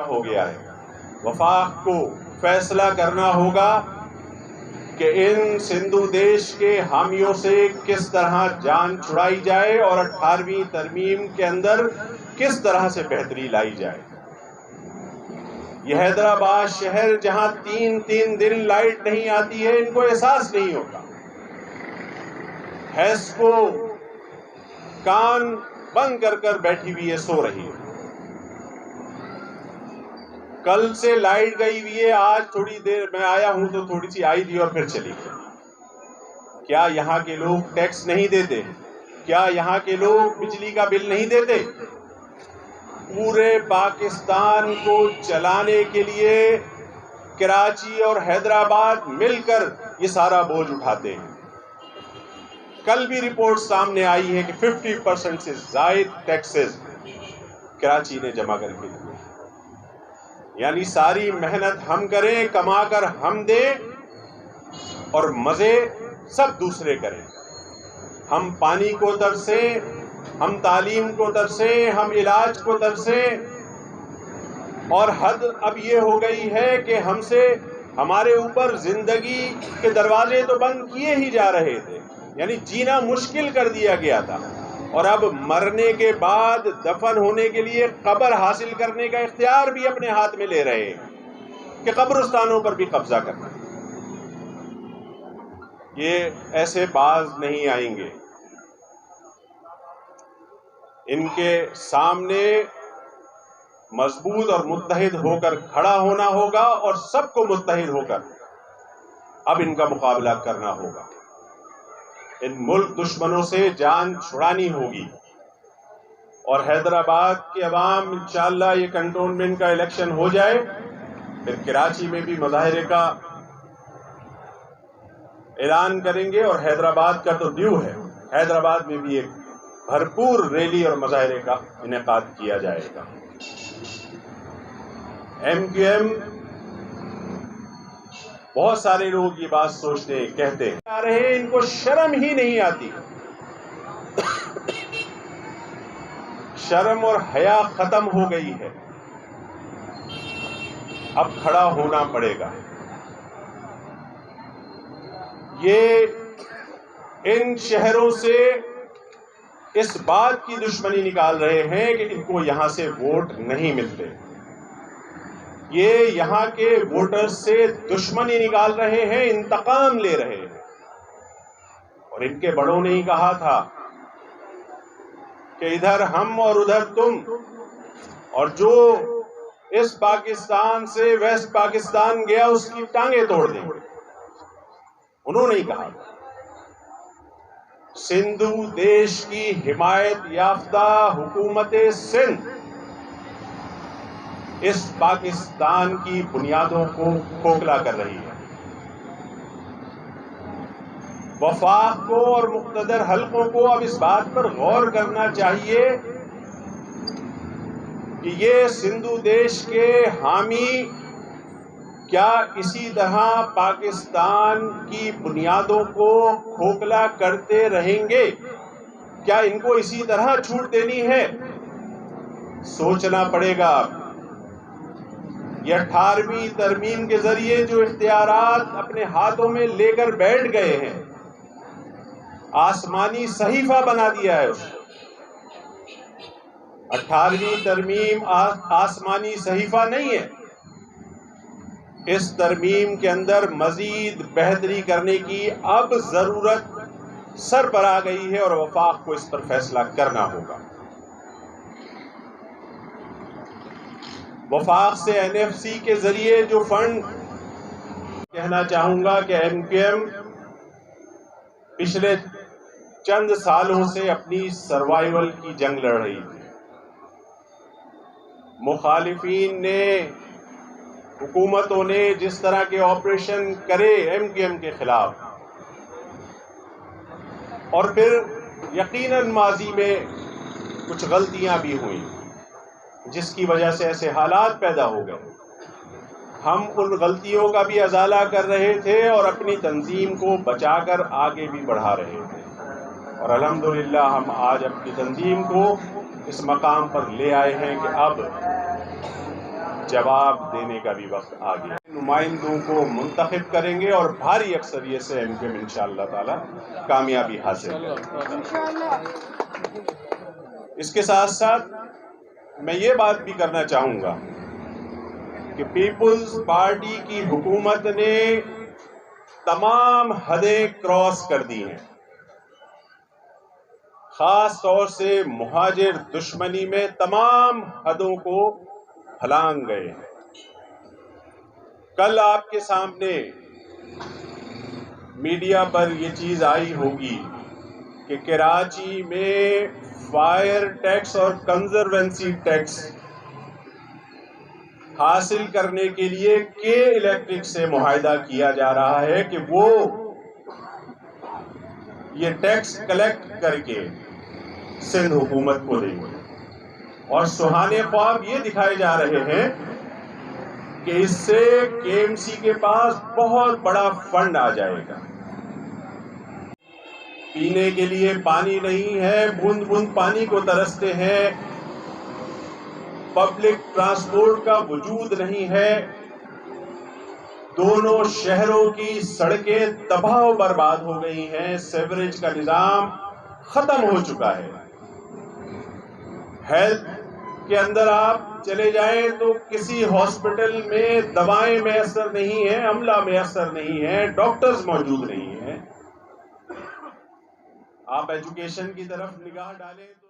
ہو گیا ہے۔ وفاق کو فیصلہ کرنا ہوگا کہ ان سندھو دیش کے حامیوں سے کس طرح جان چھڑائی جائے اور 18ویں ترمیم کے اندر کس طرح سے بہتری لائی جائے۔ یہ حیدرآباد شہر جہاں 3 دن لائٹ نہیں آتی ہے، ان کو احساس نہیں ہوتا۔ حیض کو کان بند کر کر بیٹھی ہوئی ہے، سو رہی ہے۔ کل سے لائٹ گئی ہوئی ہے، آج تھوڑی دیر میں آیا ہوں تو تھوڑی سی آئی تھی اور پھر چلی گئی۔ کیا یہاں کے لوگ ٹیکس نہیں دیتے؟ کیا یہاں کے لوگ بجلی کا بل نہیں دیتے؟ پورے پاکستان کو چلانے کے لیے کراچی اور حیدرآباد مل کر یہ سارا بوجھ اٹھاتے ہیں۔ کل بھی رپورٹ سامنے آئی ہے کہ 50% سے زائد ٹیکسز کراچی نے جمع کر کے دیے۔ یعنی ساری محنت ہم کریں، کما کر ہم دیں اور مزے سب دوسرے کریں۔ ہم پانی کو ترسیں، ہم تعلیم کو ترسیں، ہم علاج کو ترسیں، اور حد اب یہ ہو گئی ہے کہ ہم سے ہمارے اوپر زندگی کے دروازے تو بند کیے ہی جا رہے تھے، یعنی جینا مشکل کر دیا گیا تھا، اور اب مرنے کے بعد دفن ہونے کے لیے قبر حاصل کرنے کا اختیار بھی اپنے ہاتھ میں لے رہے ہیں کہ قبرستانوں پر بھی قبضہ کرنا۔ یہ ایسے باز نہیں آئیں گے۔ ان کے سامنے مضبوط اور متحد ہو کر کھڑا ہونا ہوگا، اور سب کو متحد ہو کر اب ان کا مقابلہ کرنا ہوگا۔ ان ملک دشمنوں سے جان چھڑانی ہوگی، اور حیدرآباد کے عوام انشاءاللہ یہ کنٹونمنٹ کا الیکشن ہو جائے، پھر کراچی میں بھی مظاہرے کا اعلان کریں گے، اور حیدرآباد کا تو ڈیو ہے، حیدرآباد میں بھی ایک بھرپور ریلی اور مظاہرے کا انعقاد کیا جائے گا۔ MQM بہت سارے لوگ یہ بات سوچتے ہیں، کہتے ہیں آ رہے ہیں، ان کو شرم ہی نہیں آتی۔ شرم اور حیا ختم ہو گئی ہے، اب کھڑا ہونا پڑے گا۔ یہ ان شہروں سے اس بات کی دشمنی نکال رہے ہیں کہ ان کو یہاں سے ووٹ نہیں ملتے۔ یہ یہاں کے ووٹر سے دشمنی نکال رہے ہیں، انتقام لے رہے ہیں۔ اور ان کے بڑوں نے ہی کہا تھا کہ ادھر ہم اور ادھر تم، اور جو اس پاکستان سے ویسٹ پاکستان گیا اس کی ٹانگیں توڑ دیں۔ انہوں نے ہی کہا تھا۔ سندھو دیش کی حمایت یافتہ حکومت سندھ اس پاکستان کی بنیادوں کو کھوکھلا کر رہی ہے۔ وفاق کو اور مقتدر حلقوں کو اب اس بات پر غور کرنا چاہیے کہ یہ سندھو دیش کے حامی کیا اسی طرح پاکستان کی بنیادوں کو کھوکھلا کرتے رہیں گے؟ کیا ان کو اسی طرح چھوٹ دینی ہے؟ سوچنا پڑے گا۔ یہ 18ویں ترمیم کے ذریعے جو اختیارات اپنے ہاتھوں میں لے کر بیٹھ گئے ہیں، آسمانی صحیفہ بنا دیا ہے اس کو۔ 18ویں ترمیم آسمانی صحیفہ نہیں ہے۔ اس ترمیم کے اندر مزید بہتری کرنے کی اب ضرورت سر پر آ گئی ہے، اور وفاق کو اس پر فیصلہ کرنا ہوگا۔ وفاق سے NFC کے ذریعے جو فنڈ، کہنا چاہوں گا کہ MQM پچھلے چند سالوں سے اپنی سروائیول کی جنگ لڑ رہی تھی۔ مخالفین نے، حکومتوں نے جس طرح کے آپریشن کرے MQM کے خلاف، اور پھر یقیناً ماضی میں کچھ غلطیاں بھی ہوئیں جس کی وجہ سے ایسے حالات پیدا ہو گئے۔ ہم ان غلطیوں کا بھی ازالہ کر رہے تھے اور اپنی تنظیم کو بچا کر آگے بھی بڑھا رہے تھے، اور الحمدللہ ہم آج اپنی تنظیم کو اس مقام پر لے آئے ہیں کہ اب جواب دینے کا بھی وقت آ گیا. نمائندوں کو منتخب کریں گے اور بھاری اکثریت سے MKM انشاءاللہ تعالی کامیابی حاصل کریں گے. اس کے ساتھ ساتھ میں یہ بات بھی کرنا چاہوں گا کہ پیپلز پارٹی کی حکومت نے تمام حدیں کراس کر دی ہیں. خاص طور سے مہاجر دشمنی میں تمام حدوں کو پھلانگ گئے ہیں. کل آپ کے سامنے میڈیا پر یہ چیز آئی ہوگی کہ کراچی میں فائر ٹیکس اور کنزروینسی ٹیکس حاصل کرنے کے لیے کے الیکٹرک سے معاہدہ کیا جا رہا ہے کہ وہ یہ ٹیکس کلیکٹ کر کے سندھ حکومت کو دیں گے. اور سہانے خواب یہ دکھائے جا رہے ہیں کہ اس سے KMC کے پاس بہت بڑا فنڈ آ جائے گا. پینے کے لیے پانی نہیں ہے، بوند بوند پانی کو ترستے ہیں. پبلک ٹرانسپورٹ کا وجود نہیں ہے. دونوں شہروں کی سڑکیں تباہ و برباد ہو گئی ہیں. سیوریج کا نظام ختم ہو چکا ہے. ہیلتھ کے اندر آپ چلے جائیں تو کسی ہاسپٹل میں دوائیں میسر نہیں ہیں، عملہ میسر نہیں ہے، ڈاکٹرز موجود نہیں ہیں. آپ ایجوکیشن کی طرف نگاہ ڈالیں تو